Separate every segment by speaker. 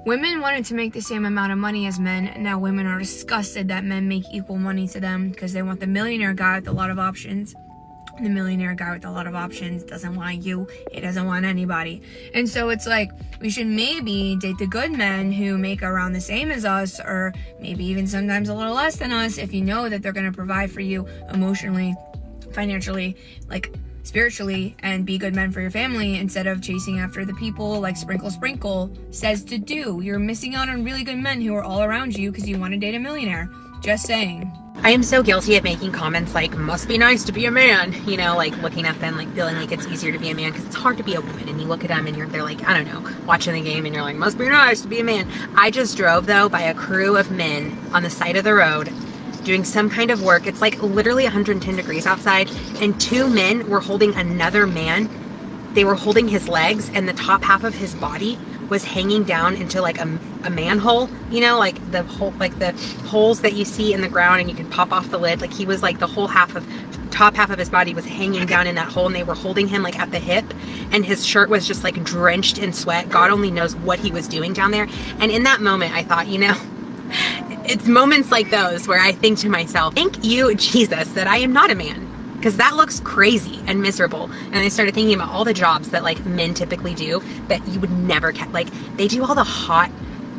Speaker 1: women wanted to make the same amount of money as men. Now women are disgusted that men make equal money to them because they want the millionaire guy with a lot of options. The millionaire guy with a lot of options doesn't want you. He doesn't want anybody. And so it's like, we should maybe date the good men who make around the same as us, or maybe even sometimes a little less than us, if you know that they're going to provide for you emotionally, financially, like spiritually, and be good men for your family, instead of chasing after the people like Sprinkle Sprinkle says to do. You're missing out on really good men who are all around you because you want to date a millionaire. Just saying.
Speaker 2: I am so guilty of making comments like, must be nice to be a man, you know, like looking at them, like feeling like it's easier to be a man because it's hard to be a woman. And you look at them and they're like, I don't know, watching the game and you're like, must be nice to be a man. I just drove though by a crew of men on the side of the road doing some kind of work. It's like literally 110 degrees outside, and two men were holding another man. They were holding his legs, and the top half of his body was hanging down into like a manhole, you know, like the holes that you see in the ground and you can pop off the lid. Like he was like the top half of his body was hanging down in that hole, and they were holding him like at the hip, and his shirt was just like drenched in sweat. God only knows what he was doing down there. And in that moment I thought, you know, it's moments like those where I think to myself, thank you, Jesus, that I am not a man, because that looks crazy and miserable. And I started thinking about all the jobs that like men typically do that you would never like they do all the hot,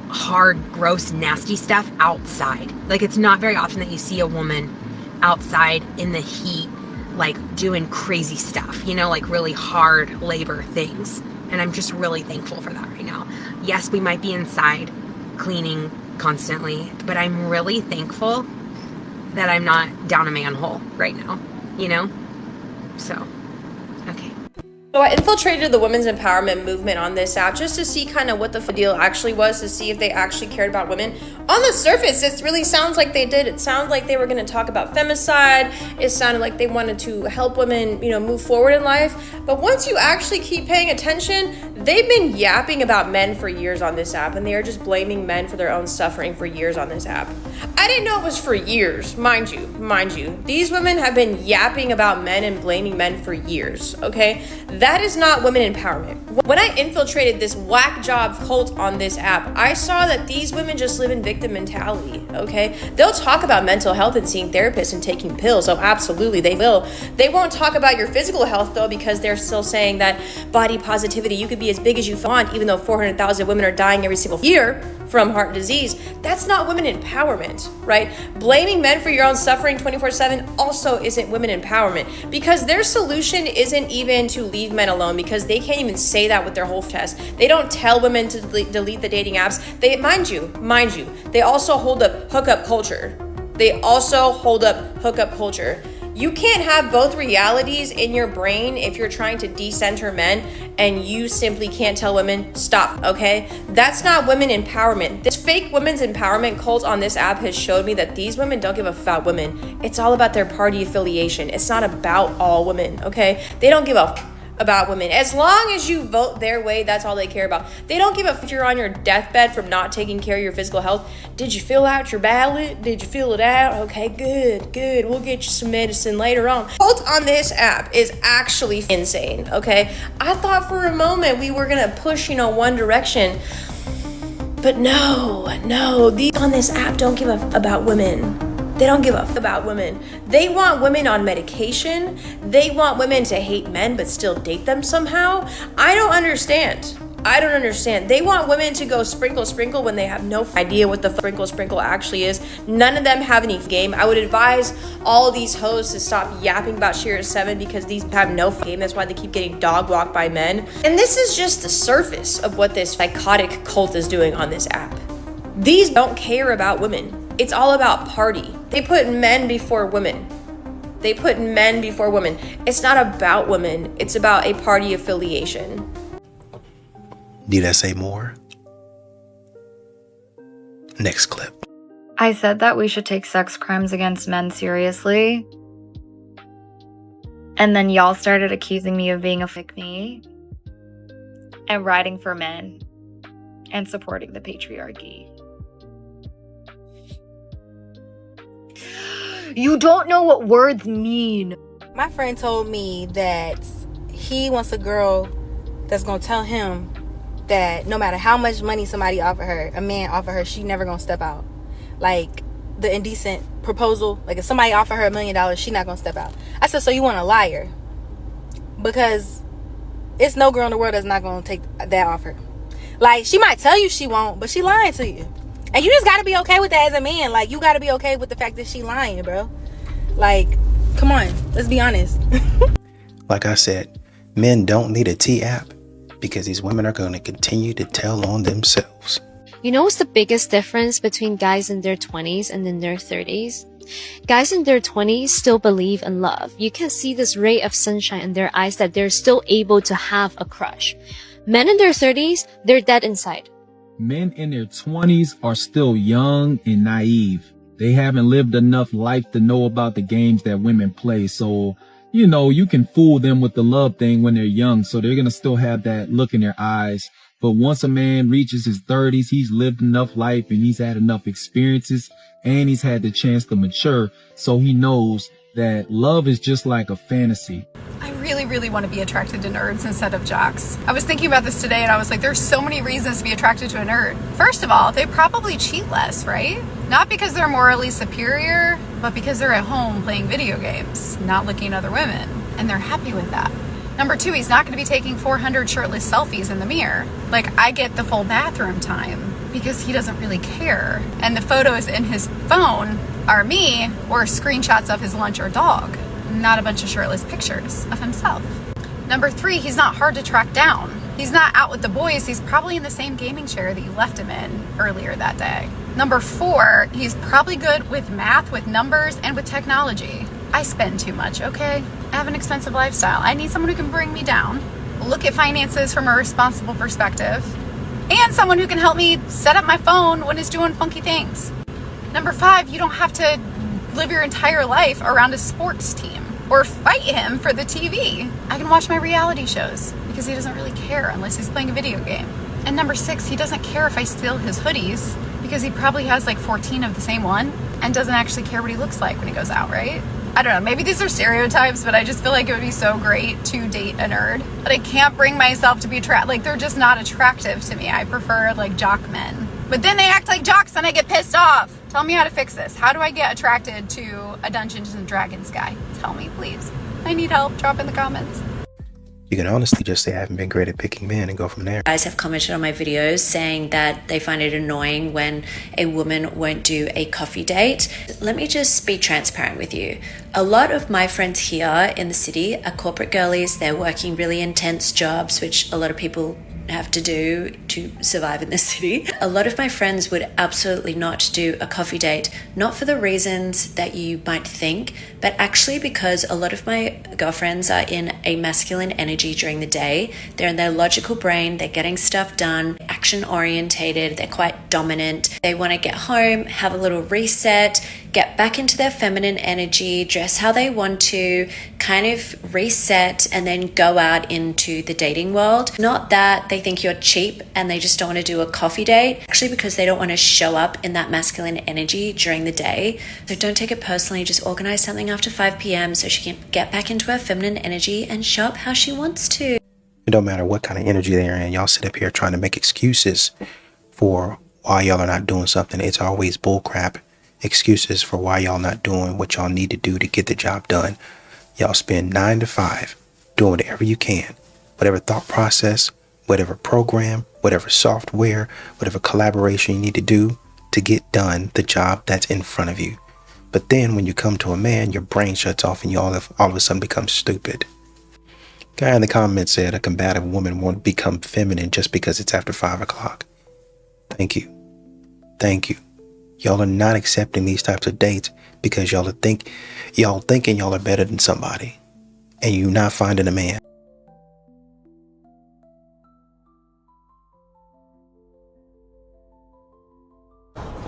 Speaker 2: hard, gross, nasty stuff outside. Like it's not very often that you see a woman outside in the heat like doing crazy stuff, you know, like really hard labor things. And I'm just really thankful for that right now. Yes, we might be inside cleaning constantly, but I'm really thankful that I'm not down a manhole right now, you know? So, okay.
Speaker 3: So I infiltrated the women's empowerment movement on this app just to see kind of what the deal actually was, to see if they actually cared about women. On the surface, it really sounds like they did. It sounded like they were going to talk about femicide. It sounded like they wanted to help women, you know, move forward in life. But once you actually keep paying attention, they've been yapping about men for years on this app, and they are just blaming men for their own suffering for years on this app. I didn't know it was for years, mind you. These women have been yapping about men and blaming men for years, okay? That is not women empowerment. When I infiltrated this whack job cult on this app, I saw that these women just live in victim mentality, okay? They'll talk about mental health and seeing therapists and taking pills. Oh, absolutely, they will. They won't talk about your physical health, though, because they're still saying that body positivity, you could be as big as you want, even though 400,000 women are dying every single year from heart disease. That's not women empowerment, right? Blaming men for your own suffering 24/7 also isn't women empowerment, because their solution isn't even to leave men alone, because they can't even say that with their whole chest. They don't tell women to delete the dating apps. They, mind you, they also hold up hookup culture. You can't have both realities in your brain if you're trying to decenter men, and you simply can't tell women, stop, okay? That's not women empowerment. This fake women's empowerment cult on this app has showed me that these women don't give a f about women. It's all about their party affiliation. It's not about all women, okay? They don't give a f about women. As long as you vote their way, that's all they care about. They don't give a f if you're on your deathbed from not taking care of your physical health. Did you fill out your ballot? Did you fill it out? Okay, good. We'll get you some medicine later on. Cult on this app is actually insane, okay? I thought for a moment we were gonna push, one direction. But no, these on this app don't give a f about women. They don't give a f about women. They want women on medication. They want women to hate men but still date them somehow. I don't understand. They want women to go sprinkle when they have no idea what the sprinkle actually is. None of them have any game. I would advise all these hoes to stop yapping about Sheer 7, because these have no game. That's why they keep getting dog walked by men. And this is just the surface of what this psychotic cult is doing on this app. These don't care about women. It's all about party. They put men before women. It's not about women. It's about a party affiliation.
Speaker 4: Need I say more? Next clip.
Speaker 5: I said that we should take sex crimes against men seriously. And then y'all started accusing me of being a pick-me and riding for men and supporting the patriarchy. You don't know what words mean.
Speaker 6: My friend told me that he wants a girl that's going to tell him that no matter how much money somebody offer her, a man offer her, she never gonna step out. Like the indecent proposal, like if somebody offer her $1 million, she not gonna step out. I said, so you want a liar? Because it's no girl in the world that's not gonna take that offer. Like, she might tell you she won't, but she lying to you. And you just gotta be okay with that as a man. Like, you gotta be okay with the fact that she lying, bro. Like, come on, let's be honest.
Speaker 4: Like I said, men don't need a T app because these women are going to continue to tell on themselves.
Speaker 7: You know what's the biggest difference between guys in their 20s and in their 30s? Guys in their 20s still believe in love. You can see this ray of sunshine in their eyes that they're still able to have a crush. Men in their 30s, they're dead inside.
Speaker 8: Men in their 20s are still young and naive. They haven't lived enough life to know about the games that women play. So, you know, you can fool them with the love thing when they're young. So they're going to still have that look in their eyes. But once a man reaches his 30s, he's lived enough life and he's had enough experiences and he's had the chance to mature. So he knows that love is just like a fantasy.
Speaker 9: I really want to be attracted to nerds instead of jocks. I was thinking about this today and I was like, there's so many reasons to be attracted to a nerd. First of all, they probably cheat less, right? Not because they're morally superior, but because they're at home playing video games, not looking at other women, and they're happy with that. Number two, he's not going to be taking 400 shirtless selfies in the mirror. Like, I get the full bathroom time because he doesn't really care. And the photos in his phone are me or screenshots of his lunch or dog, not a bunch of shirtless pictures of himself. Number three, he's not hard to track down. He's not out with the boys. He's probably in the same gaming chair that you left him in earlier that day. Number four, he's probably good with math, with numbers, and with technology. I spend too much, okay? I have an expensive lifestyle. I need someone who can bring me down, look at finances from a responsible perspective, and someone who can help me set up my phone when it's doing funky things. Number five, you don't have to live your entire life around a sports team or fight him for the TV. I can watch my reality shows because he doesn't really care unless he's playing a video game. And number six, he doesn't care if I steal his hoodies because he probably has like 14 of the same one and doesn't actually care what he looks like when he goes out, right? I don't know, maybe these are stereotypes, but I just feel like it would be so great to date a nerd. But I can't bring myself to be attracted, like they're just not attractive to me. I prefer like jock men. But then they act like jocks and I get pissed off. Tell me how to fix this. How do I get attracted to a Dungeons and Dragons guy? Tell me, please. I need help. Drop in the comments.
Speaker 4: You can honestly just say I haven't been great at picking men and go from there.
Speaker 10: Guys have commented on my videos saying that they find it annoying when a woman won't do a coffee date. Let me just be transparent with you. A lot of my friends here in the city are corporate girlies. They're working really intense jobs, which a lot of people have to do to survive in this city. A lot of my friends would absolutely not do a coffee date, not for the reasons that you might think, but actually because a lot of my girlfriends are in a masculine energy during the day. They're in their logical brain, they're getting stuff done, action orientated, they're quite dominant. They want to get home, have a little reset, get back into their feminine energy, dress how they want to, kind of reset, and then go out into the dating world. Not that they think you're cheap and they just don't want to do a coffee date, actually because they don't want to show up in that masculine energy during the day. So don't take it personally, just organize something after 5 p.m. so she can get back into her feminine energy and show up how she wants to.
Speaker 4: It don't matter what kind of energy they're in. Y'all sit up here trying to make excuses for why y'all are not doing something. It's always bullcrap excuses for why y'all not doing what y'all need to do to get the job done. Y'all spend 9 to 5 doing whatever you can, whatever thought process, whatever program, whatever software, whatever collaboration you need to do to get done the job that's in front of you. But then when you come to a man, your brain shuts off and you all of a sudden become stupid. Guy in the comments said a combative woman won't become feminine just because it's after 5 o'clock. Thank you. Thank you. Y'all are not accepting these types of dates because y'all thinking y'all are better than somebody and you're not finding a man.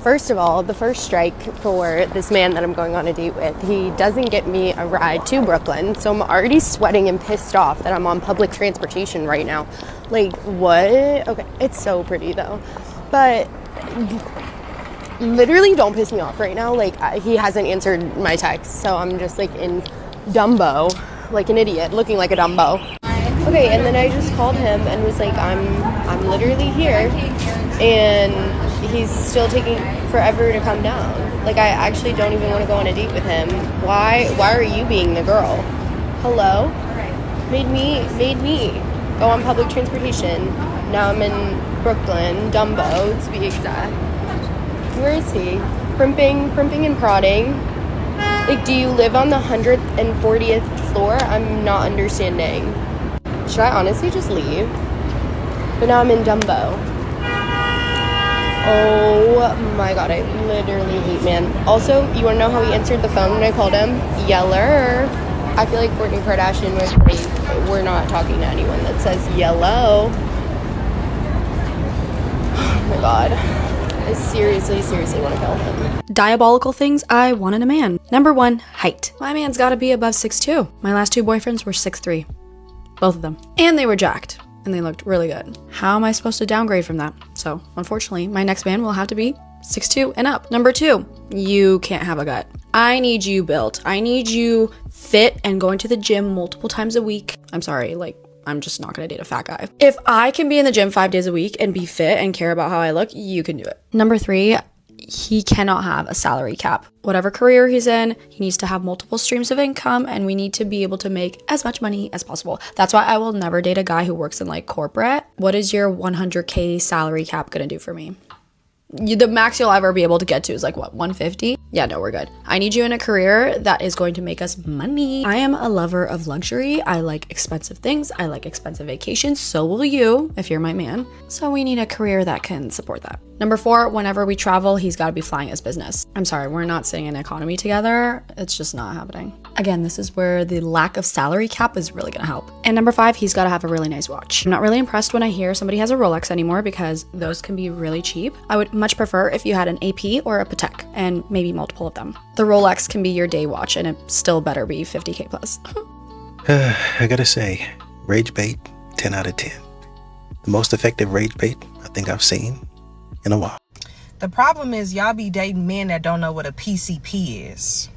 Speaker 11: First of all, the first strike for this man that I'm going on a date with, he doesn't get me a ride to Brooklyn, so I'm already sweating and pissed off that I'm on public transportation right now. Like, what? Okay, it's so pretty though, but literally don't piss me off right now. Like, he hasn't answered my text, so I'm just like in Dumbo, like an idiot, looking like a Dumbo. Okay, and then I just called him and was like, I'm literally here, and he's still taking forever to come down. Like, I actually don't even want to go on a date with him. Why are you being the girl? Hello? Made me go on public transportation. Now I'm in Brooklyn, Dumbo to be exact. Where is he? Primping and prodding. Like, do you live on the 140th floor? I'm not understanding. Should I honestly just leave? But now I'm in Dumbo. Oh my god, I literally hate man. Also, you wanna know how he answered the phone when I called him? Yeller. I feel like Kourtney Kardashian was like, we're not talking to anyone that says yellow. Oh my god. I seriously want to kill him.
Speaker 12: Diabolical things I want in a man. Number 1, height. My man's gotta be above 6'2". My last 2 boyfriends were 6'3". Both of them. And they were jacked. And they looked really good. How am I supposed to downgrade from that? So, unfortunately, my next man will have to be 6'2" and up. Number 2, you can't have a gut. I need you built. I need you fit and going to the gym multiple times a week. I'm sorry, like, I'm just not gonna date a fat guy. If I can be in the gym 5 days a week and be fit and care about how I look, you can do it. Number 3, he cannot have a salary cap. Whatever career he's in, he needs to have multiple streams of income, and we need to be able to make as much money as possible. That's why I will never date a guy who works in like corporate. What is your 100K salary cap gonna do for me? The max you'll ever be able to get to is like what, 150? Yeah, no, we're good. I need you in a career that is going to make us money. I am a lover of luxury. I like expensive things. I like expensive vacations. So will you if you're my man. So we need a career that can support that. Number 4, whenever we travel, he's got to be flying his business. I'm sorry, we're not staying in economy together. It's just not happening. Again, this is where the lack of salary cap is really gonna help. And number 5, he's got to have a really nice watch. I'm not really impressed when I hear somebody has a Rolex anymore because those can be really cheap. I would much prefer if you had an AP or a Patek and maybe multiple of them. The Rolex can be your day watch and it still better be 50K plus.
Speaker 4: I gotta say, rage bait, 10 out of 10. The most effective rage bait I think I've seen in a while.
Speaker 2: The problem is y'all be dating men that don't know what a PCP is.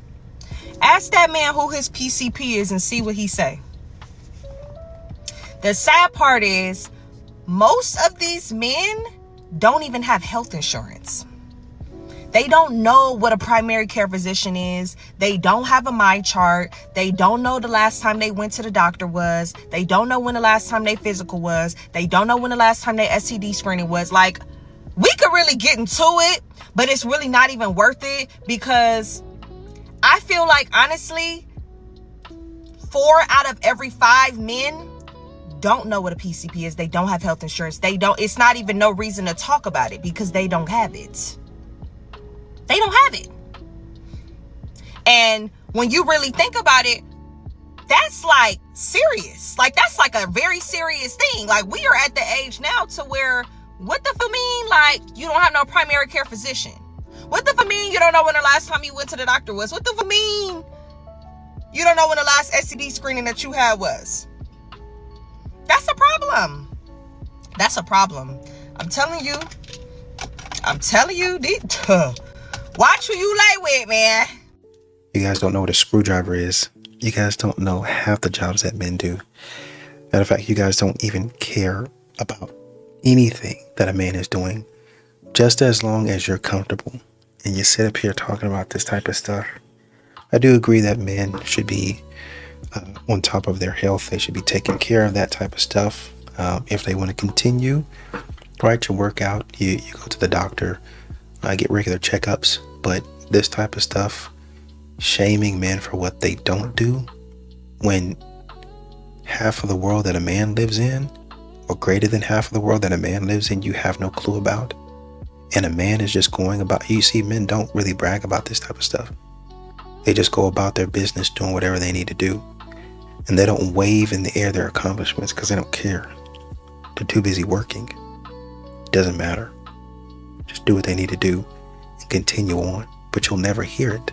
Speaker 2: Ask that man who his PCP is and see what he say. The sad part is most of these men don't even have health insurance. They don't know what a primary care physician is. They don't have a my chart. They don't know the last time they went to the doctor was. They don't know when the last time they physical was. They don't know when the last time they STD screening was. Like, we could really get into it, but it's really not even worth it because I feel like, honestly, 4 out of every 5 men don't know what a PCP is. They don't have health insurance. It's not even no reason to talk about it because they don't have it. They don't have it. And when you really think about it, that's like serious. Like, that's like a very serious thing. Like, we are at the age now to where, what the fuck mean? Like, you don't have no primary care physician. What the fuck mean you don't know when the last time you went to the doctor was? What the fuck mean you don't know when the last STD screening that you had was? That's a problem. That's a problem. I'm telling you, watch who you lay with, man.
Speaker 4: You guys don't know what a screwdriver is. You guys don't know half the jobs that men do. Matter of fact, you guys don't even care about anything that a man is doing, just as long as you're comfortable. And you sit up here talking about this type of stuff. I do agree that men should be on top of their health. They should be taking care of that type of stuff. If they want to continue, right, you work out, you go to the doctor, get regular checkups. But this type of stuff, shaming men for what they don't do, when half of the world that a man lives in, or greater than half of the world that a man lives in, you have no clue about. And a man is just going about, you see, men don't really brag about this type of stuff. They just go about their business doing whatever they need to do. And they don't wave in the air their accomplishments because they don't care. They're too busy working. It doesn't matter. Just do what they need to do and continue on. But you'll never hear it.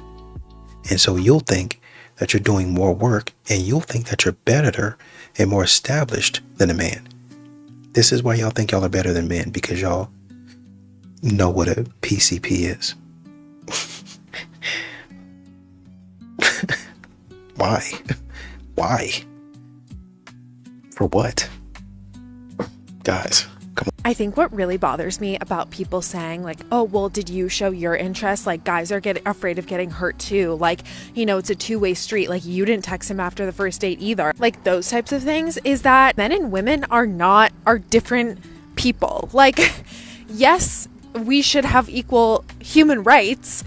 Speaker 4: And so you'll think that you're doing more work and you'll think that you're better and more established than a man. This is why y'all think y'all are better than men, because y'all know what a PCP is. Why? For what? Guys, come on.
Speaker 13: I think what really bothers me about people saying like, oh, well, did you show your interest? Like, guys are afraid of getting hurt too. Like, it's a two-way street. Like, you didn't text him after the first date either. Like, those types of things, is that men and women are different people. Like, yes, we should have equal human rights,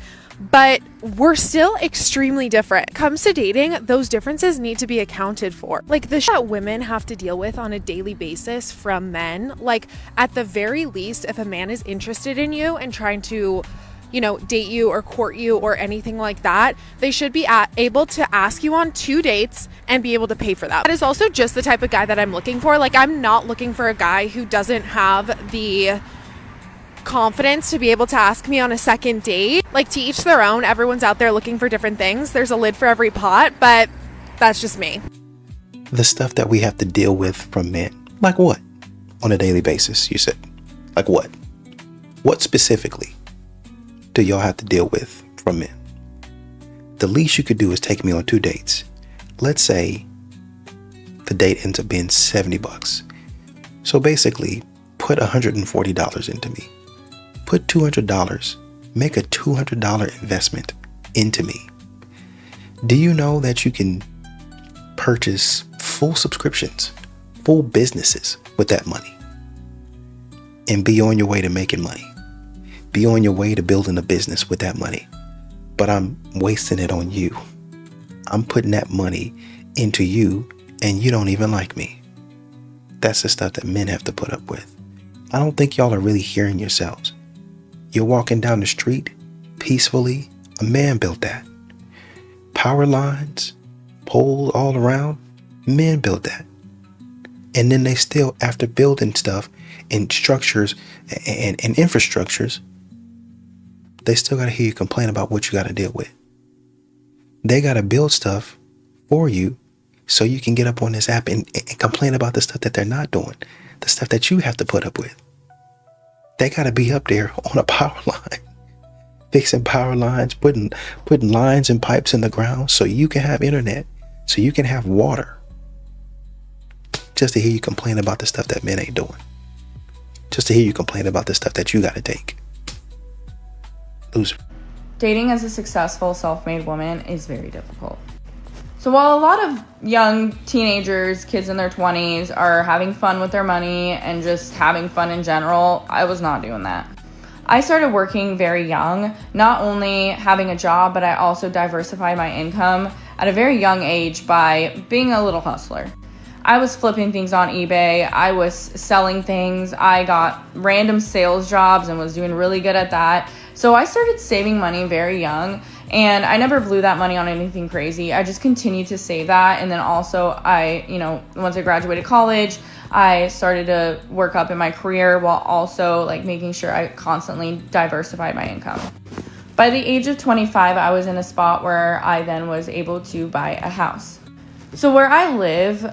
Speaker 13: but we're still extremely different. Comes to dating, those differences need to be accounted for. Like, the shit that women have to deal with on a daily basis from men, like, at the very least, if a man is interested in you and trying to, date you or court you or anything like that, they should be able to ask you on 2 dates and be able to pay for that. That is also just the type of guy that I'm looking for. Like, I'm not looking for a guy who doesn't have the confidence to be able to ask me on a second date. Like, to each their own. Everyone's out there looking for different things. There's a lid for every pot, but that's just me.
Speaker 4: The stuff that we have to deal with from men. Like what? On a daily basis, you said. Like what? What specifically do y'all have to deal with from men? The least you could do is take me on 2 dates. Let's say the date ends up being $70. So basically, put $140 into me. Put $200, make a $200 investment into me. Do you know that you can purchase full subscriptions, full businesses with that money, and be on your way to making money? Be on your way to building a business with that money. But I'm wasting it on you. I'm putting that money into you, and you don't even like me. That's the stuff that men have to put up with. I don't think y'all are really hearing yourselves. You're walking down the street peacefully. A man built that. Power lines, poles all around. Men built that. And then they still, after building stuff and structures and infrastructures, they still got to hear you complain about what you got to deal with. They got to build stuff for you so you can get up on this app and complain about the stuff that they're not doing, the stuff that you have to put up with. They got to be up there on a power line, fixing power lines, putting lines and pipes in the ground so you can have internet, so you can have water. Just to hear you complain about the stuff that men ain't doing. Just to hear you complain about the stuff that you got to take. Loser.
Speaker 14: Dating as a successful self-made woman is very difficult. So while a lot of young teenagers, kids in their 20s, are having fun with their money and just having fun in general, I was not doing that. I started working very young, not only having a job, but I also diversified my income at a very young age by being a little hustler. I was flipping things on eBay. I was selling things. I got random sales jobs and was doing really good at that. So I started saving money very young, and I never blew that money on anything crazy. I just continued to save that. And then also once I graduated college, I started to work up in my career while also making sure I constantly diversified my income. By the age of 25, I was in a spot where I then was able to buy a house. So where I live,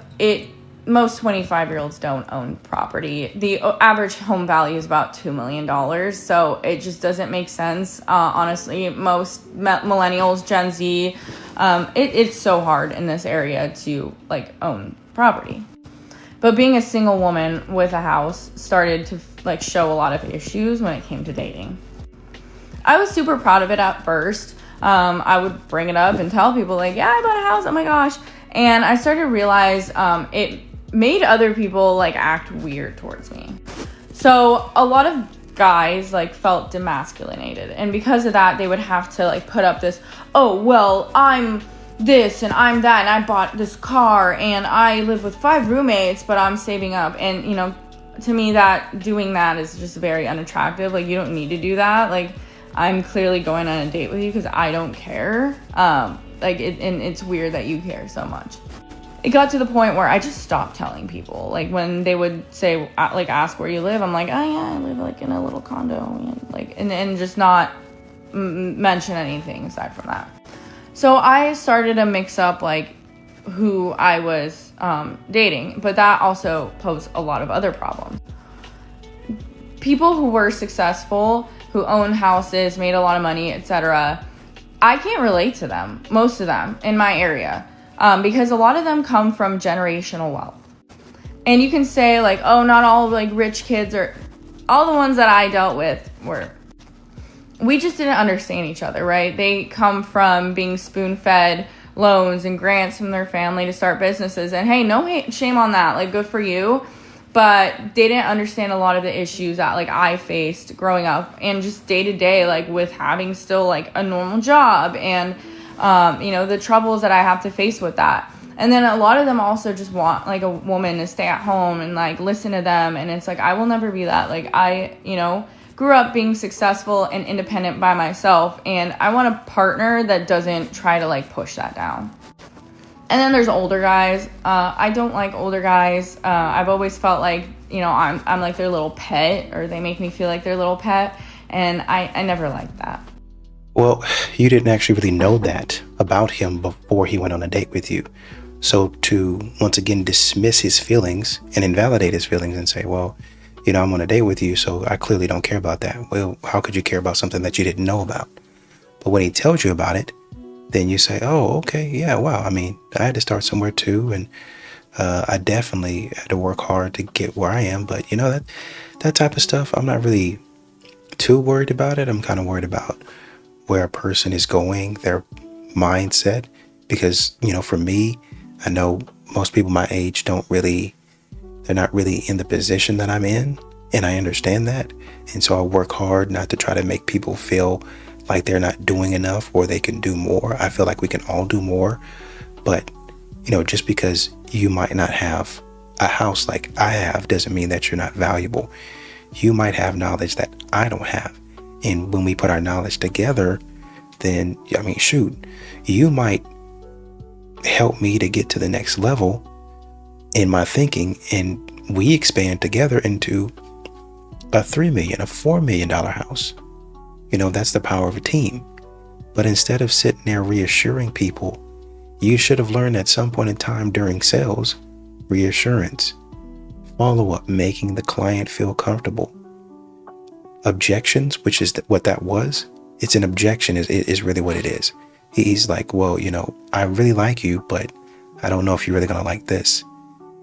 Speaker 14: most 25-year-olds don't own property. The average home value is about $2 million, so it just doesn't make sense. Honestly, most millennials, Gen Z, it's so hard in this area to own property. But being a single woman with a house started to show a lot of issues when it came to dating. I was super proud of it at first. I would bring it up and tell people yeah, I bought a house, oh my gosh. And I started to realize it made other people act weird towards me. So a lot of guys felt demasculinated, and because of that they would have to put up this, oh well, I'm this and I'm that and I bought this car and I live with 5 roommates but I'm saving up. And to me, doing that is just very unattractive. You don't need to do that. I'm clearly going on a date with you because I don't care. And it's weird that you care so much. It got to the point where I just stopped telling people. When they would say, ask where you live, I'm oh yeah, I live in a little condo, and just not mention anything aside from that. So I started to mix up who I was dating, but that also posed a lot of other problems. People who were successful, who own houses, made a lot of money, etc., I can't relate to them, most of them in my area, because a lot of them come from generational wealth. And you can say like, oh, not all like rich kids are, all the ones that I dealt with were, we just didn't understand each other, right? They come from being spoon-fed loans and grants from their family to start businesses. And hey, no shame on that. Like, good for you. But they didn't understand a lot of the issues that like I faced growing up and just day to day, like with having still like a normal job and, you know, the troubles that I have to face with that. And then a lot of them also just want like a woman to stay at home and like listen to them. And it's like, I will never be that. Like I, you know, grew up being successful and independent by myself, and I want a partner that doesn't try to like push that down. And then there's older guys. I don't like older guys. I've always felt like, you know, I'm like their little pet, or they make me feel like their little pet, and I never liked that.
Speaker 4: Well, you didn't actually really know that about him before he went on a date with you. So to once again dismiss his feelings and invalidate his feelings and say, well, you know, I'm on a date with you, so I clearly don't care about that. Well, how could you care about something that you didn't know about? But when he tells you about it, then you say, oh, okay, yeah, wow. I mean, I had to start somewhere too, and I definitely had to work hard to get where I am. But, you know, that type of stuff, I'm not really too worried about it. I'm kind of worried about where a person is going, their mindset, because, you know, for me, I know most people my age they're not really in the position that I'm in, and I understand that. And so I work hard not to try to make people feel like they're not doing enough or they can do more. I feel like we can all do more. But, you know, just because you might not have a house like I have doesn't mean that you're not valuable. You might have knowledge that I don't have. And when we put our knowledge together, then, I mean, shoot, you might help me to get to the next level in my thinking, and we expand together into a $3 million, a $4 million house. You know, that's the power of a team. But instead of sitting there reassuring people, you should have learned at some point in time during sales, reassurance, follow-up, making the client feel comfortable. Objections, which is what that was, it's an objection is really what it is. He's like, well, you know, I really like you, but I don't know if you're really going to like this.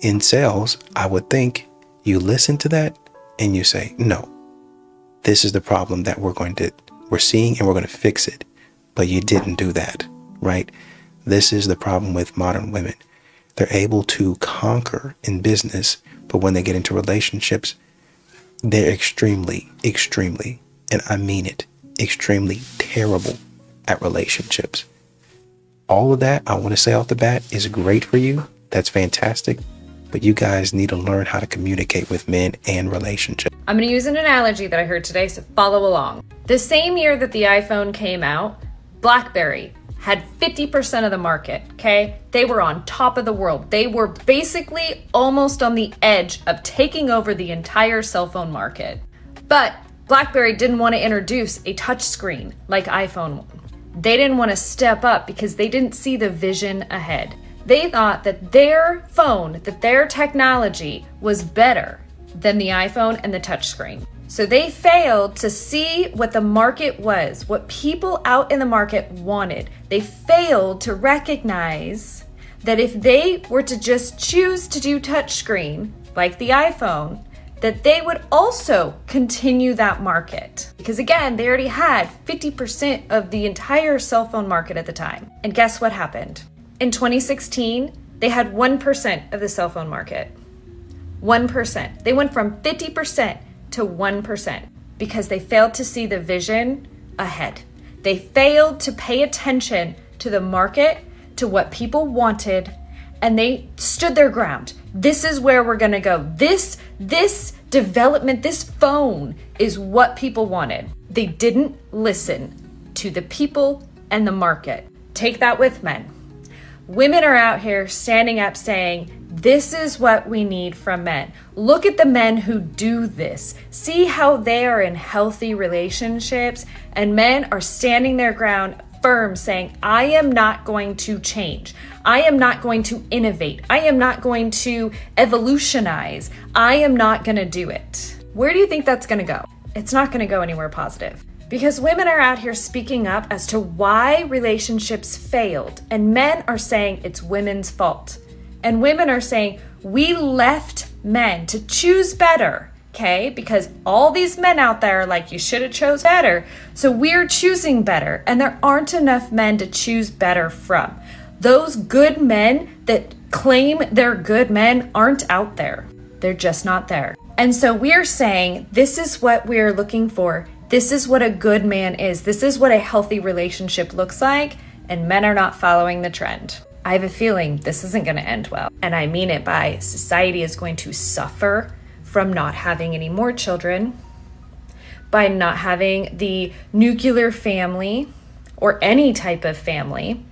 Speaker 4: In sales, I would think you listen to that and you say, no, this is the problem that we're seeing and we're going to fix it. But you didn't do that, right? This is the problem with modern women. They're able to conquer in business, but when they get into relationships, they're extremely, and I mean it, extremely terrible at relationships. All of that, I want to say off the bat, is great for you. That's fantastic. But you guys need to learn how to communicate with men and relationships.
Speaker 15: I'm going to use an analogy that I heard today, so follow along. The same year that the iPhone came out, BlackBerry had 50% of the market, okay? They were on top of the world. They were basically almost on the edge of taking over the entire cell phone market. But BlackBerry didn't want to introduce a touchscreen like iPhone. They didn't want to step up because they didn't see the vision ahead. They thought that their phone, that their technology was better than the iPhone and the touchscreen. So they failed to see what the market was, what people out in the market wanted. They failed to recognize that if they were to just choose to do touchscreen, like the iPhone, that they would also continue that market. Because again, they already had 50% of the entire cell phone market at the time. And guess what happened? In 2016, they had 1% of the cell phone market. 1%. They went from 50% to 1% because they failed to see the vision ahead. They failed to pay attention to the market, to what people wanted, and they stood their ground. This is where we're gonna go. This development, this phone is what people wanted. They didn't listen to the people and the market. Take that with men. Women are out here standing up saying, this is what we need from men. Look at the men who do this. See how they are in healthy relationships, and men are standing their ground firm saying, I am not going to change. I am not going to innovate. I am not going to evolutionize. I am not going to do it. Where do you think that's going to go? It's not going to go anywhere positive. Because women are out here speaking up as to why relationships failed, and men are saying it's women's fault. And women are saying, we left men to choose better, okay? Because all these men out there are like, you should have chose better. So we're choosing better, and there aren't enough men to choose better from. Those good men that claim they're good men aren't out there. They're just not there. And so we're saying, this is what we're looking for. This is what a good man is. This is what a healthy relationship looks like, and men are not following the trend. I have a feeling this isn't going to end well. And I mean it by society is going to suffer from not having any more children, by not having the nuclear family or any type of family.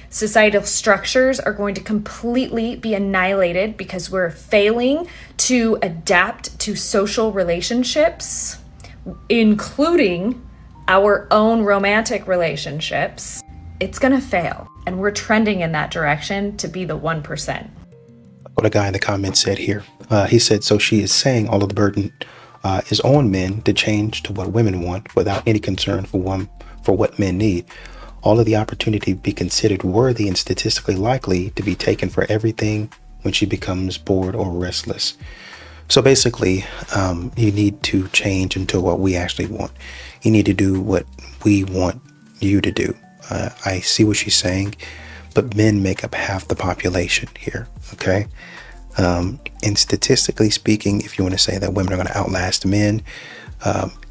Speaker 15: Societal structures are going to completely be annihilated because we're failing to adapt to social relationships, including our own romantic relationships. It's going to fail. And we're trending in that direction to be the 1%.
Speaker 4: What a guy in the comments said here. He said, so she is saying all of the burden is on men to change to what women want without any concern for what men need. All of the opportunity to be considered worthy and statistically likely to be taken for everything when she becomes bored or restless. So basically, you need to change into what we actually want. You need to do what we want you to do. I see what she's saying, but men make up half the population here, okay? And statistically speaking, if you want to say that women are going to outlast men,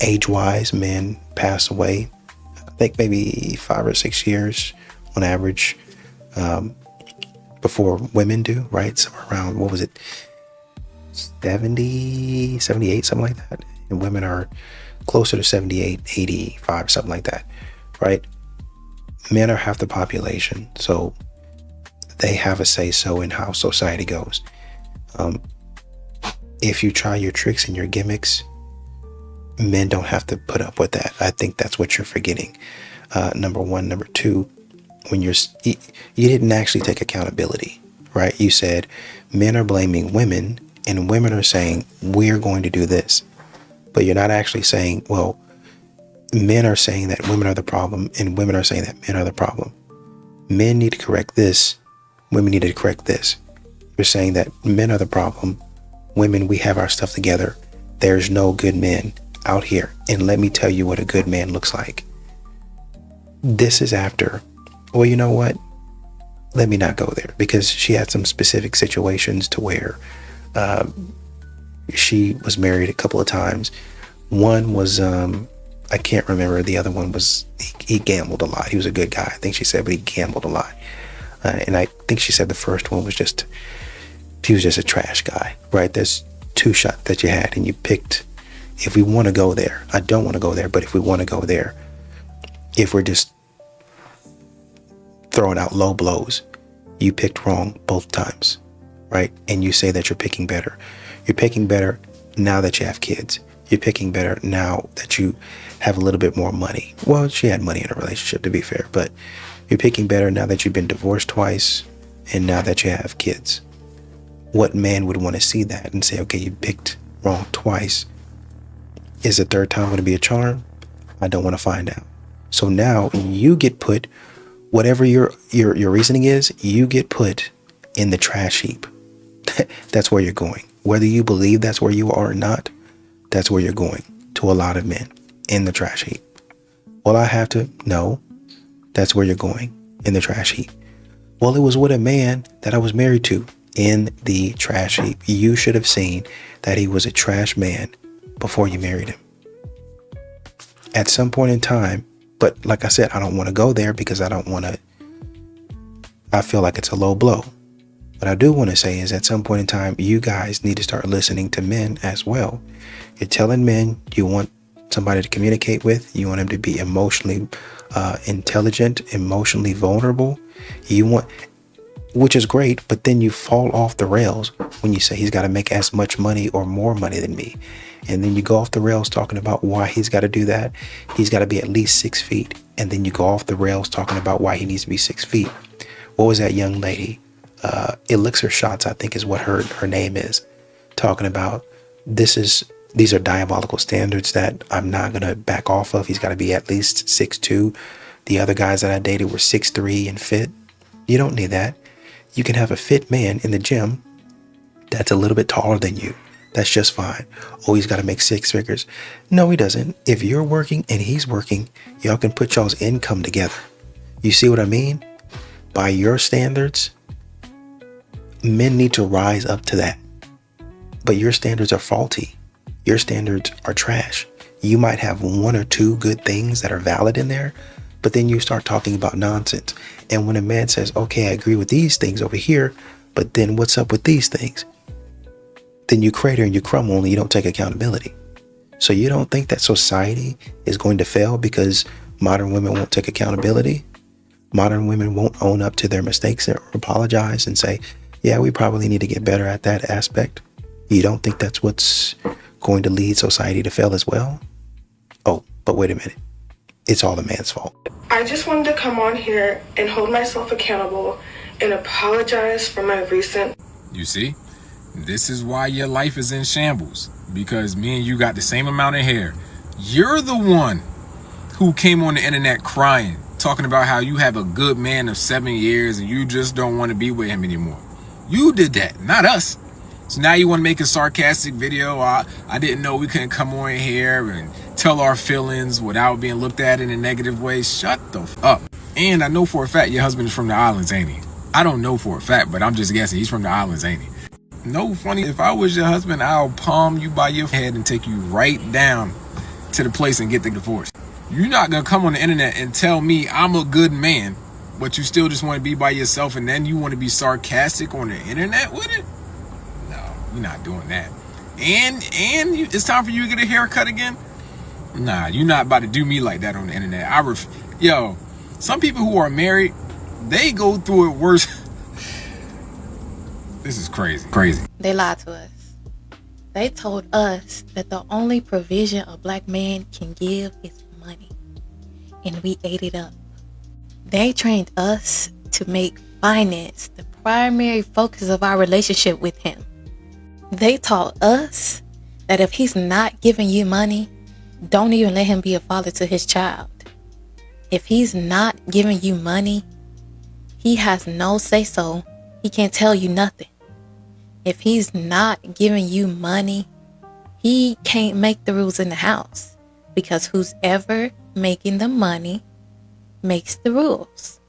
Speaker 4: age-wise, men pass away, I think maybe 5 or 6 years on average before women do, right? Somewhere around, 70, 78, something like that. And women are closer to 78, 85, something like that, right? Men are half the population, so they have a say-so in how society goes. If you try your tricks and your gimmicks, men don't have to put up with that. I think that's what you're forgetting. Number one. Number two, when you didn't actually take accountability, right? You said men are blaming women and women are saying, we're going to do this. But you're not actually saying, well, men are saying that women are the problem and women are saying that men are the problem. Men need to correct this. Women need to correct this. You're saying that men are the problem. Women, we have our stuff together. There's no good men out here. And let me tell you what a good man looks like. This is after, well, you know what? Let me not go there, because she had some specific situations to where she was married a couple of times. One was, I can't remember. The other one was, he gambled a lot. He was a good guy, I think she said, but he gambled a lot. And I think she said the first one was just, he was just a trash guy, right? There's 2 shots that you had and you picked, if we want to go there, I don't want to go there, but if we want to go there, if we're just throwing out low blows, you picked wrong both times, right? And you say that you're picking better. You're picking better now that you have kids. You're picking better now that you have a little bit more money. Well, she had money in a relationship, to be fair, but you're picking better now that you've been divorced twice and now that you have kids. What man would want to see that and say, okay, you picked wrong twice. Is the third time going to be a charm? I don't want to find out. So now you get put, whatever your reasoning is, you get put in the trash heap. That's where you're going. Whether you believe that's where you are or not, that's where you're going, to a lot of men, in the trash heap. Well, I have to? No, that's where you're going, in the trash heap. Well, it was with a man that I was married to, in the trash heap. You should have seen that he was a trash man before you married him. At some point in time, but like I said, I don't want to go there because I feel like it's a low blow. What I do want to say is at some point in time, you guys need to start listening to men as well. You're telling men you want somebody to communicate with. You want him to be emotionally intelligent, emotionally vulnerable. You want, which is great, but then you fall off the rails when you say he's got to make as much money or more money than me. And then you go off the rails talking about why he's got to do that. He's got to be at least 6 feet. And then you go off the rails talking about why he needs to be 6 feet. What was that young lady? Elixir Shots, I think is what her name is, talking about these are diabolical standards that I'm not going to back off of. He's got to be at least 6'2". The other guys that I dated were 6'3" and fit. You don't need that. You can have a fit man in the gym that's a little bit taller than you. That's just fine. Oh, he's got to make 6 figures. No, he doesn't. If you're working and he's working, y'all can put y'all's income together. You see what I mean? By your standards, men need to rise up to that. But your standards are faulty. Your standards are trash. You might have 1 or 2 good things that are valid in there, but then you start talking about nonsense. And when a man says, okay, I agree with these things over here, but then what's up with these things? Then you crater and you crumble and you don't take accountability. So you don't think that society is going to fail because modern women won't take accountability? Modern women won't own up to their mistakes or apologize and say, yeah, we probably need to get better at that aspect. You don't think that's what's going to lead society to fail as well? Oh, but wait a minute. It's all the man's fault.
Speaker 16: I just wanted to come on here and hold myself accountable and apologize for my recent...
Speaker 17: You see? This is why your life is in shambles. Because me and you got the same amount of hair. You're the one who came on the internet crying, talking about how you have a good man of 7 years and you just don't want to be with him anymore. You did that, not us. So now you want to make a sarcastic video. I didn't know we couldn't come on here and tell our feelings without being looked at in a negative way. Shut the f up. And I know for a fact your husband is from the islands, ain't he? I don't know for a fact, but I'm just guessing he's from the islands, ain't he? No funny, if I was your husband, I'll palm you by your head and take you right down to the place and get the divorce. You're not going to come on the internet and tell me I'm a good man, but you still just want to be by yourself and then you want to be sarcastic on the internet with it? No, you're not doing that. And it's time for you to get a haircut again? Nah, you're not about to do me like that on the internet. Yo, some people who are married, they go through it worse. This is crazy.
Speaker 18: They lied to us. They told us that the only provision a black man can give is money. And we ate it up. They trained us to make finance the primary focus of our relationship with him. They taught us that if he's not giving you money, don't even let him be a father to his child. If he's not giving you money, he has no say-so. He can't tell you nothing. If he's not giving you money, he can't make the rules in the house, because who's ever making the money makes the rules.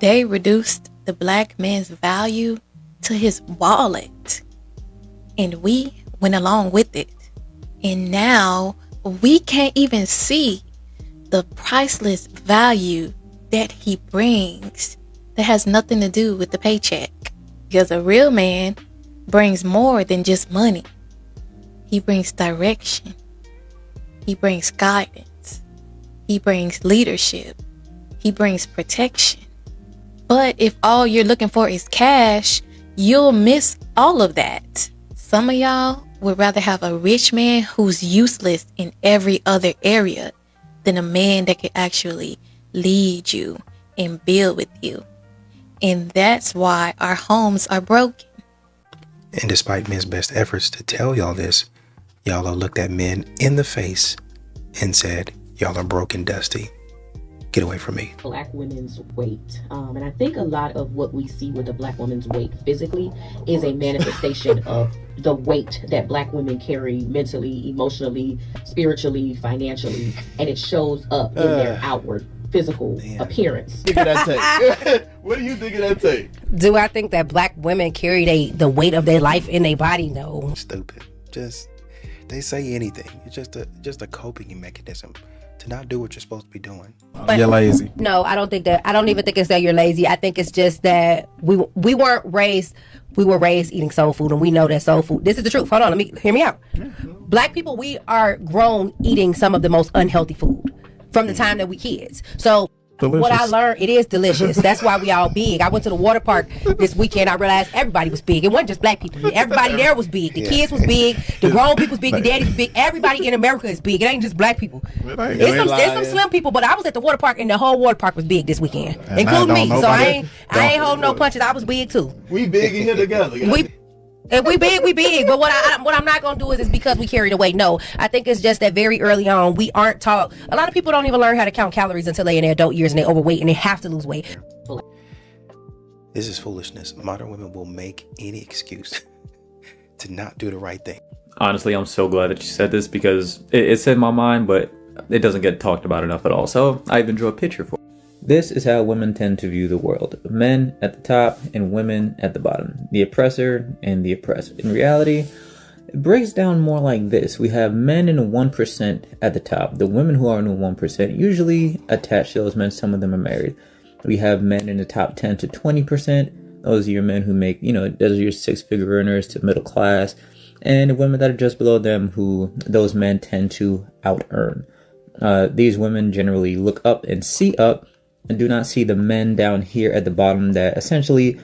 Speaker 18: They reduced the black man's value to his wallet, and we went along with it. And now we can't even see the priceless value that he brings that has nothing to do with the paycheck. Because a real man brings more than just money. He brings direction. He brings guidance. He brings leadership. He brings protection. But if all you're looking for is cash, you'll miss all of that. Some of y'all would rather have a rich man who's useless in every other area than a man that can actually lead you and build with you. And that's why our homes are broken.
Speaker 4: And despite men's best efforts to tell y'all this, y'all have looked at men in the face and said, y'all are broken, dusty. Get away from me.
Speaker 19: Black women's weight. And I think a lot of what we see with the black woman's weight physically is a manifestation of the weight that black women carry mentally, emotionally, spiritually, financially, and it shows up in their outward physical appearance.
Speaker 20: What do you think of that take?
Speaker 21: Do I think that black women carry the weight of their life in their body? No.
Speaker 4: Stupid. They say anything. It's just a coping mechanism to not do what you're supposed to be doing.
Speaker 21: You're
Speaker 8: lazy.
Speaker 21: No, I don't think that. I don't even think it's that you're lazy. I think it's just that we weren't raised. We were raised eating soul food, and we know that soul food. This is the truth. Hold on, hear me out. Black people, we are grown eating some of the most unhealthy food from the time that we kids. So delicious. What I learned, it is delicious. That's why we all big. I went to the water park this weekend. I realized everybody was big. It wasn't just black people. Everybody there was big. The kids was big. The grown people was big. The daddies was big. Everybody in America is big. It ain't just black people. It's some slim people, but I was at the water park and the whole water park was big this weekend, including me. So I ain't holding no punches. I was big too.
Speaker 20: We big in here together.
Speaker 21: If we big. But what I'm not gonna do is because we carry the weight. No, I think it's just that very early on we aren't taught. A lot of people don't even learn how to count calories until they're in their adult years and they're overweight and they have to lose weight.
Speaker 4: This is foolishness. Modern women will make any excuse to not do the right thing.
Speaker 1: Honestly, I'm so glad that you said this because it's in my mind, but it doesn't get talked about enough at all. So I even drew a picture for it. This is how women tend to view the world. Men at the top and women at the bottom. The oppressor and the oppressed. In reality, it breaks down more like this. We have men in the 1% at the top. The women who are in the 1% usually attached to those men. Some of them are married. We have men in the top 10 to 20%. Those are your men who make, those are your six-figure earners to middle class. And the women that are just below them who those men tend to out-earn. These women generally look up and see up and do not see the men down here at the bottom that essentially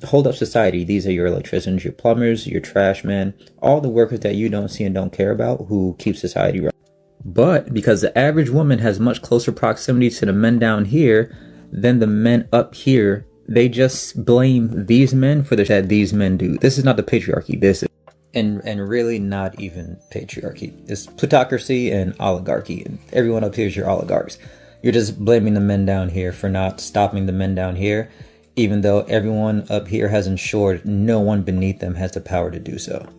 Speaker 1: hold up society. These are your electricians, your plumbers, your trash men, all the workers that you don't see and don't care about who keep society running. But because the average woman has much closer proximity to the men down here than the men up here, they just blame these men for the shit that these men do. This is not the patriarchy. This is and really not even patriarchy. It's plutocracy and oligarchy. And everyone up here is your oligarchs. You're just blaming the men down here for not stopping the men down here, even though everyone up here has ensured no one beneath them has the power to do so.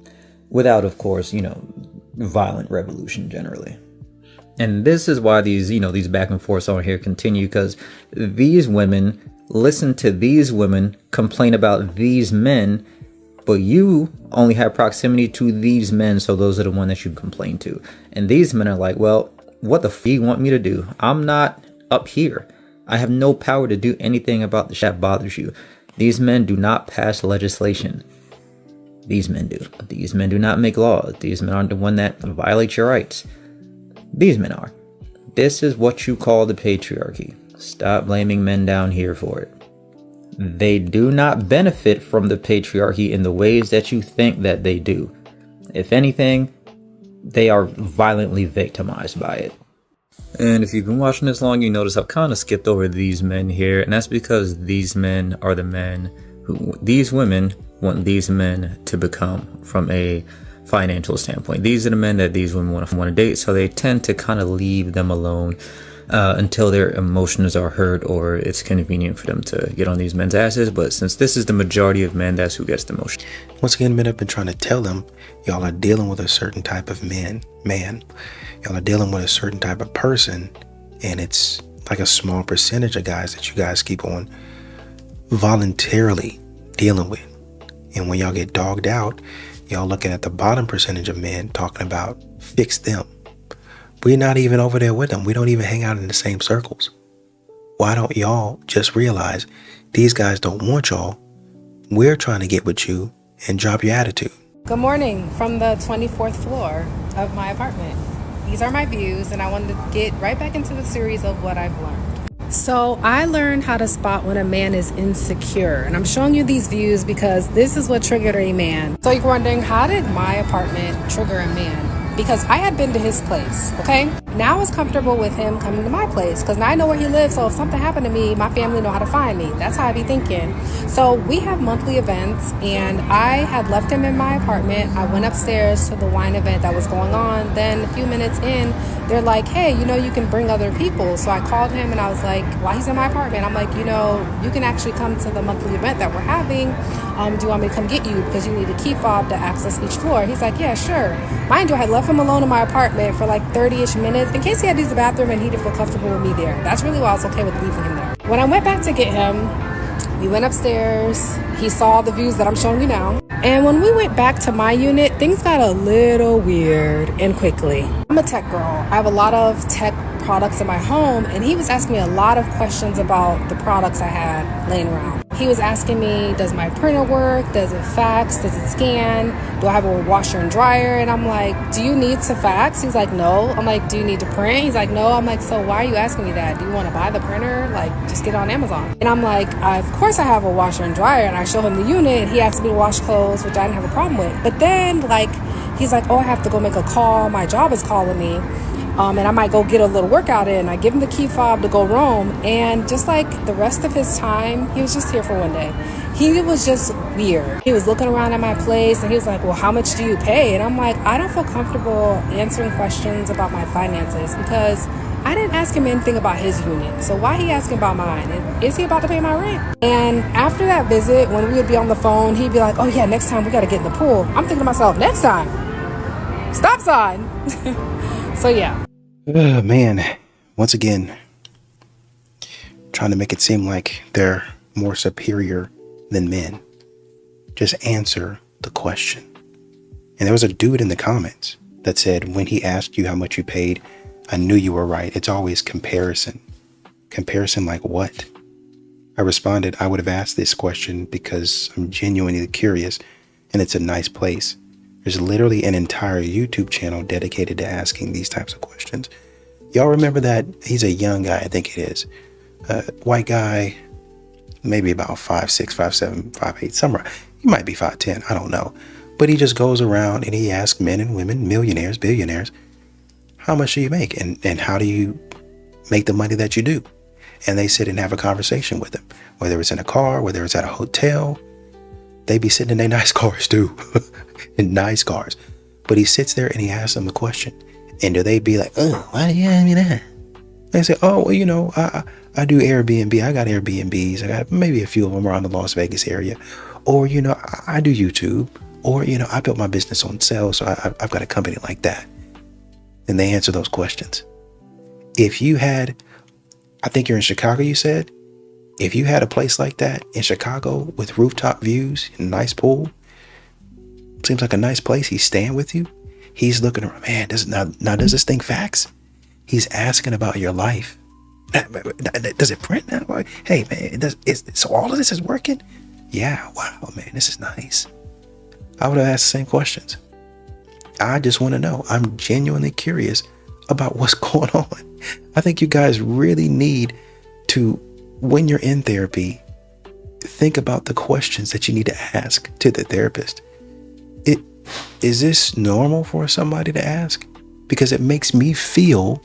Speaker 1: Without, of course, violent revolution generally. And this is why these back and forths on here continue, because these women listen to these women complain about these men, but you only have proximity to these men, so those are the ones that you complain to. And these men are like, well, what the f*** you want me to do? I'm not up here. I have no power to do anything about the shit that bothers you. These men do not pass legislation. These men do. These men do not make laws. These men aren't the one that violates your rights. These men are. This is what you call the patriarchy. Stop blaming men down here for it. They do not benefit from the patriarchy in the ways that you think that they do. If anything, they are violently victimized by it. And if you've been watching this long, you notice I've kind of skipped over these men here, and that's because these men are the men who these women want these men to become from a financial standpoint. These are the men that these women want to date, so they tend to kind of leave them alone until their emotions are hurt or it's convenient for them to get on these men's asses. But since this is the majority of men, that's who gets the most.
Speaker 4: Once again, men have been trying to tell them, y'all are dealing with a certain type of man. Y'all are dealing with a certain type of person, and it's like a small percentage of guys that you guys keep on voluntarily dealing with. And when y'all get dogged out, y'all looking at the bottom percentage of men talking about fix them. We're not even over there with them. We don't even hang out in the same circles. Why don't y'all just realize these guys don't want y'all? We're trying to get with you and drop your attitude.
Speaker 6: Good morning from the 24th floor of my apartment. These are my views, and I wanted to get right back into the series of what I've learned. So I learned how to spot when a man is insecure, and I'm showing you these views because this is what triggered a man. So you're wondering, how did my apartment trigger a man? Because I had been to his place, okay? Now I was comfortable with him coming to my place because now I know where he lives, so if something happened to me, my family know how to find me. That's how I be thinking. So we have monthly events, and I had left him in my apartment. I went upstairs to the wine event that was going on. Then a few minutes in, they're like, hey, you can bring other people. So I called him and I was like, while he's in my apartment, I'm like, you can actually come to the monthly event that we're having. Do you want me to come get you because you need a key fob to access each floor? He's like, yeah, sure. Mind you, I left him alone in my apartment for like 30-ish minutes in case he had to use the bathroom and he didn't feel comfortable with me there. That's really why I was okay with leaving him there. When I went back to get him, we went upstairs. He saw the views that I'm showing you now. And when we went back to my unit, things got a little weird and quickly. I'm a tech girl. I have a lot of tech products in my home, and he was asking me a lot of questions about the products I had laying around. He was asking me, does my printer work? Does it fax? Does it scan? Do I have a washer and dryer? And I'm like, do you need to fax? He's like, no. I'm like, do you need to print? He's like, no. I'm like, so why are you asking me that? Do you want to buy the printer? Like, just get it on Amazon. And I'm like, of course I have a washer and dryer. And I show him the unit, and he asked me to wash clothes, which I didn't have a problem with. But then, he's like, oh, I have to go make a call. My job is calling me. And I might go get a little workout in. I give him the key fob to go roam. And just like the rest of his time, he was just here for one day. He was just weird. He was looking around at my place and he was like, well, how much do you pay? And I'm like, I don't feel comfortable answering questions about my finances because
Speaker 3: I didn't ask him anything about his unit, so why he asking about mine? Is he about to pay my rent? And after that visit, when we would be on the phone, he'd be like, oh yeah, next time we gotta get in the pool. I'm thinking to myself, next time? Stop sign. So yeah.
Speaker 4: Man, once again, trying to make it seem like they're more superior than men. Just answer the question. And there was a dude in the comments that said, when he asked you how much you paid, I knew you were right. It's always comparison. Comparison like what? I responded, I would have asked this question because I'm genuinely curious and it's a nice place. There's literally an entire YouTube channel dedicated to asking these types of questions. Y'all remember that? He's a young guy, I think it is. White guy, maybe about 5'6", 5'7", 5'8", somewhere. He might be 5'10", I don't know. But he just goes around and he asks men and women, millionaires, billionaires, how much do you make? And how do you make the money that you do? And they sit and have a conversation with him. Whether it's in a car, whether it's at a hotel, they be sitting in their nice cars too. In nice cars. But he sits there and he asks them a question. And do they be like, oh, why do you ask me that? They say, oh, well, you know, I do Airbnb. I got Airbnbs. I got maybe a few of them around the Las Vegas area. Or, you know, I do YouTube. Or, you know, I built my business on sales. So I've got a company like that. And they answer those questions. If you had, I think you're in Chicago, you said. If you had a place like that in Chicago with rooftop views and a nice pool, seems like a nice place. He's staying with you. He's looking around, man, now does this thing fax? He's asking about your life. Does it print now? Hey, man, so all of this is working? Yeah, wow, man, this is nice. I would have asked the same questions. I just want to know. I'm genuinely curious about what's going on. I think you guys really need to, when you're in therapy, think about the questions that you need to ask to the therapist. Is this normal for somebody to ask? Because it makes me feel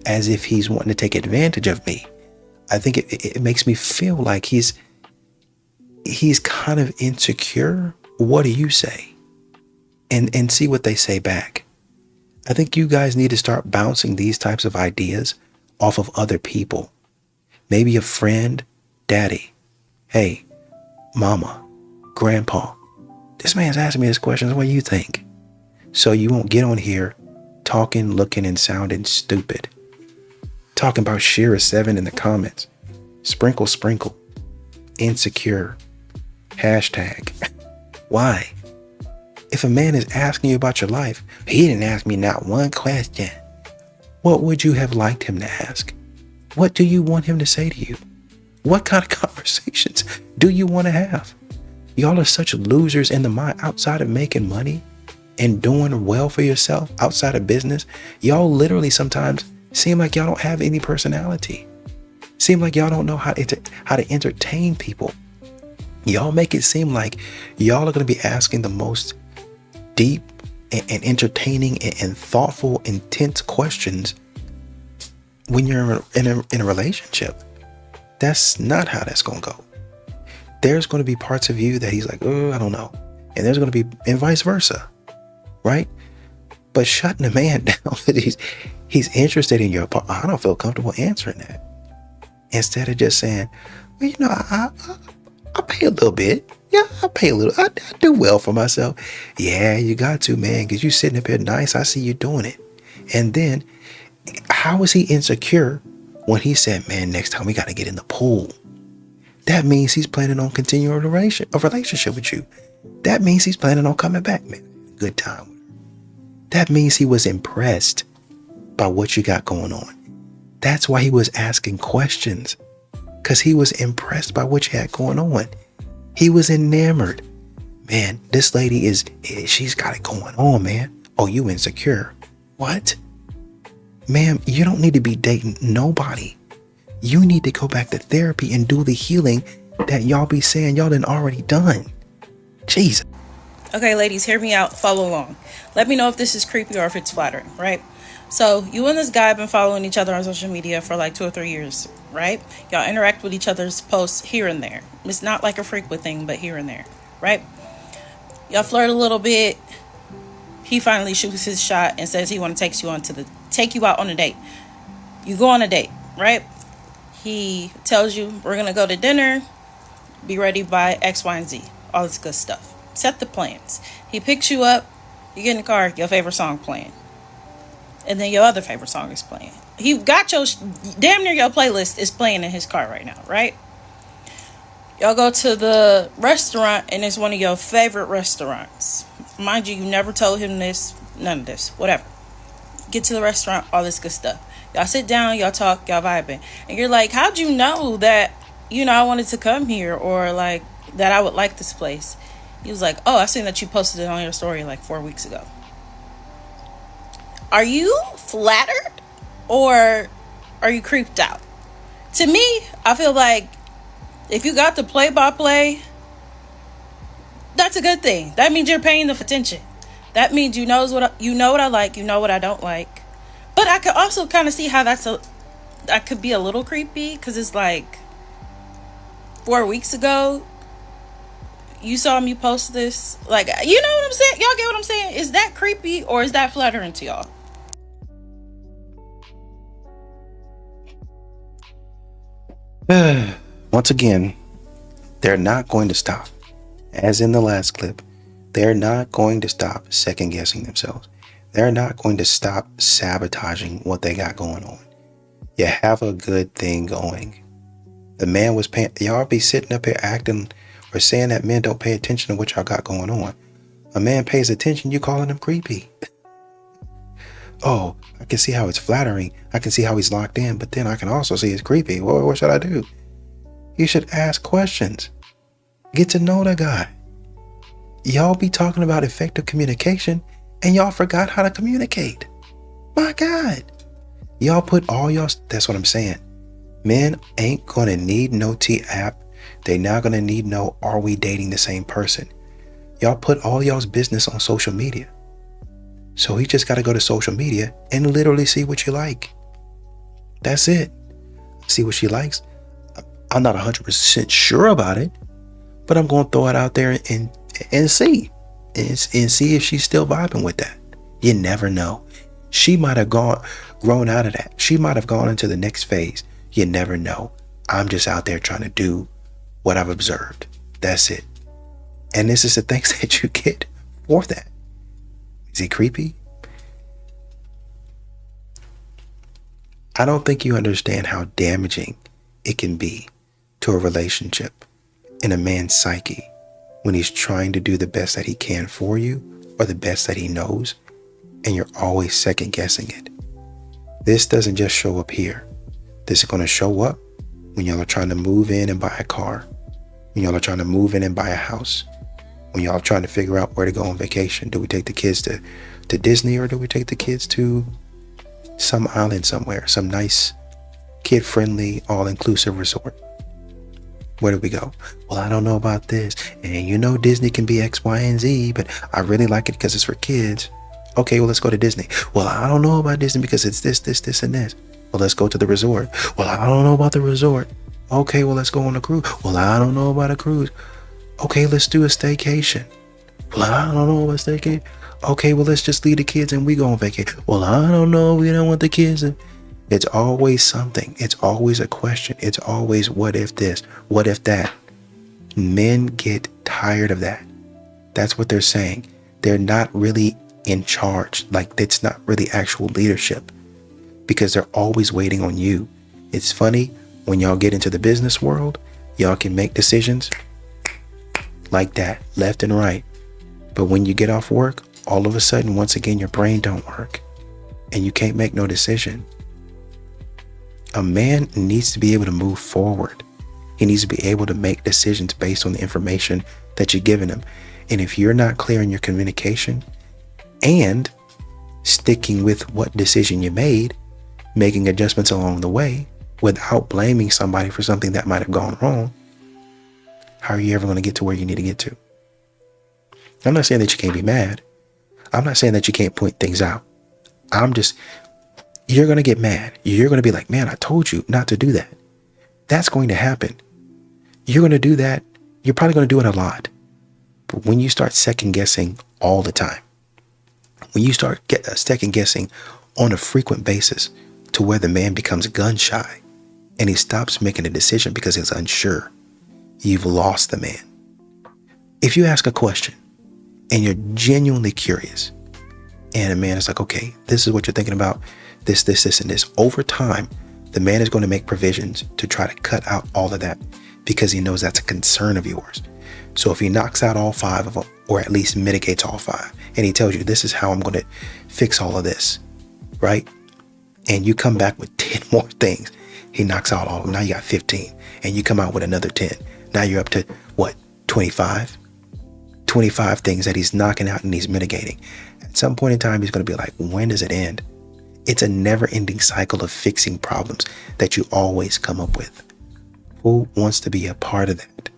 Speaker 4: as if he's wanting to take advantage of me. I think it makes me feel like he's kind of insecure. What do you say? And see what they say back. I think you guys need to start bouncing these types of ideas off of other people. Maybe a friend, daddy. Hey, mama, grandpa. This man's asking me this question. What do you think? So you won't get on here talking, looking, and sounding stupid. Talking about Shira 7 in the comments. Sprinkle, sprinkle. Insecure. Hashtag. Why? If a man is asking you about your life, he didn't ask me not one question. What would you have liked him to ask? What do you want him to say to you? What kind of conversations do you want to have? Y'all are such losers in the mind outside of making money and doing well for yourself outside of business. Y'all literally sometimes seem like y'all don't have any personality. Seem like y'all don't know how to entertain people. Y'all make it seem like y'all are going to be asking the most deep and entertaining and thoughtful, intense questions when you're in a relationship. That's not how that's going to go. There's going to be parts of you that he's like, oh, I don't know. And there's going to be, and vice versa. Right? But shutting a man down that he's interested in your part, I don't feel comfortable answering that. Instead of just saying, well, you know, I pay a little bit. Yeah, I pay a little. I do well for myself. Yeah, you got to, man, because you sitting up here nice. I see you doing it. And then, how was he insecure when he said, man, next time we got to get in the pool? That means he's planning on continuing a relationship with you. That means he's planning on coming back, man. Good time. That means he was impressed by what you got going on. That's why he was asking questions, because he was impressed by what you had going on. He was enamored. Man, this lady she's got it going on, man. Oh, you insecure. What? Ma'am, you don't need to be dating nobody. You need to go back to therapy and do the healing that y'all be saying y'all done already done. Jesus.
Speaker 22: Okay, ladies, hear me out. Follow along. Let me know if this is creepy or if it's flattering, right? So you and this guy have been following each other on social media for like 2 or 3 years, right? Y'all interact with each other's posts here and there. It's not like a frequent thing, but here and there, right? Y'all flirt a little bit. He finally shoots his shot and says he want to take you out on a date. You go on a date, right? He tells you, we're going to go to dinner, be ready by X, Y, and Z. All this good stuff. Set the plans. He picks you up, you get in the car, your favorite song playing. And then your other favorite song is playing. He got your, damn near your playlist is playing in his car right now, right? Y'all go to the restaurant and it's one of your favorite restaurants. Mind you never told him this, none of this, whatever. Get to the restaurant, all this good stuff. Y'all sit down, y'all talk, y'all vibing. And you're like, how'd you know that, I wanted to come here, or like that I would like this place? He was like, oh, I seen that you posted it on your story like 4 weeks ago. Are you flattered or are you creeped out? To me, I feel like if you got the play-by-play, that's a good thing. That means you're paying the attention. That means you know what I like, you know what I don't like. But I could also kind of see how that could be a little creepy, because it's like 4 weeks ago you saw me post this. Like, you know what I'm saying? Y'all get what I'm saying? Is that creepy or is that flattering to y'all?
Speaker 4: Once again, they're not going to stop. As in the last clip, they're not going to stop second guessing themselves. They're not going to stop sabotaging what they got going on. You have a good thing going. The man was paying, y'all be sitting up here acting or saying that men don't pay attention to what y'all got going on. A man pays attention, you calling him creepy. Oh, I can see how it's flattering. I can see how he's locked in, but then I can also see it's creepy. Well, what should I do? You should ask questions. Get to know the guy. Y'all be talking about effective communication and y'all forgot how to communicate. My God. Y'all put all y'all, that's what I'm saying. Men ain't gonna need no T app. They not gonna need no, are we dating the same person? Y'all put all y'all's business on social media. So he just got to go to social media and literally see what you like. That's it. See what she likes. I'm not 100% sure about it, but I'm going to throw it out there and see. And see if she's still vibing with that. You never know. She might have grown out of that. She might have gone into the next phase. You never know. I'm just out there trying to do what I've observed. That's it. And this is the things that you get for that. Is he creepy? I don't think you understand how damaging it can be to a relationship in a man's psyche when he's trying to do the best that he can for you or the best that he knows, and you're always second guessing it. This doesn't just show up here. This is going to show up when y'all are trying to move in and buy a car, when y'all are trying to move in and buy a house, when y'all are trying to figure out where to go on vacation. Do we take the kids to Disney, or do we take the kids to some island somewhere, some nice kid-friendly all-inclusive resort? Where do we go? Well, I don't know about this, and Disney can be X, Y, and Z, but I really like it because it's for kids. Okay, well, let's go to Disney. Well, I don't know about Disney because it's this, and this. Well, let's go to the resort. Well, I don't know about the resort. Okay, well, let's go on a cruise. Well, I don't know about a cruise. Okay, let's do a staycation. Well, I don't know about staycation. Okay, well, let's just leave the kids and we go on vacation. Well, I don't know. We don't want the kids. It's always something. It's always a question. It's always, what if this? What if that? Men get tired of that. That's what they're saying. They're not really in charge. Like, it's not really actual leadership because they're always waiting on you. It's funny, when y'all get into the business world, y'all can make decisions like that, left and right. But when you get off work, all of a sudden, once again, your brain don't work and you can't make no decision. A man needs to be able to move forward. He needs to be able to make decisions based on the information that you're giving him. And if you're not clear in your communication and sticking with what decision you made, making adjustments along the way without blaming somebody for something that might have gone wrong, how are you ever going to get to where you need to get to? I'm not saying that you can't be mad. I'm not saying that you can't point things out. You're going to get mad. You're going to be like, man, I told you not to do that. That's going to happen. You're going to do that. You're probably going to do it a lot. But when you start second guessing all the time, when you start second guessing on a frequent basis to where the man becomes gun shy and he stops making a decision because he's unsure, you've lost the man. If you ask a question and you're genuinely curious and a man is like, okay, this is what you're thinking about, this, and this, over time, the man is going to make provisions to try to cut out all of that because he knows that's a concern of yours. So if he knocks out all 5 of them, or at least mitigates all 5, and he tells you, this is how I'm going to fix all of this, right? And you come back with 10 more things. He knocks out all of them. Now you got 15. And you come out with another 10. Now you're up to, what, 25? 25 things that he's knocking out and he's mitigating. At some point in time, he's going to be like, when does it end? It's a never-ending cycle of fixing problems that you always come up with. Who wants to be a part of that?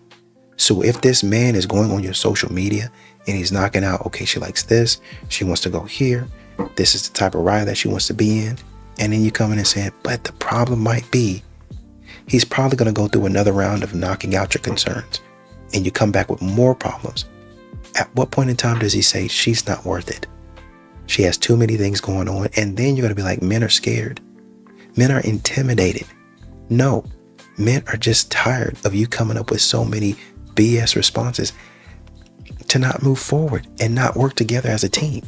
Speaker 4: So if this man is going on your social media and he's knocking out, okay, she likes this, she wants to go here, this is the type of ride that she wants to be in, and then you come in and say, but the problem might be, he's probably going to go through another round of knocking out your concerns, and you come back with more problems. At what point in time does he say she's not worth it? She has too many things going on. And then you're going to be like, men are scared. Men are intimidated. No, men are just tired of you coming up with so many BS responses to not move forward and not work together as a team.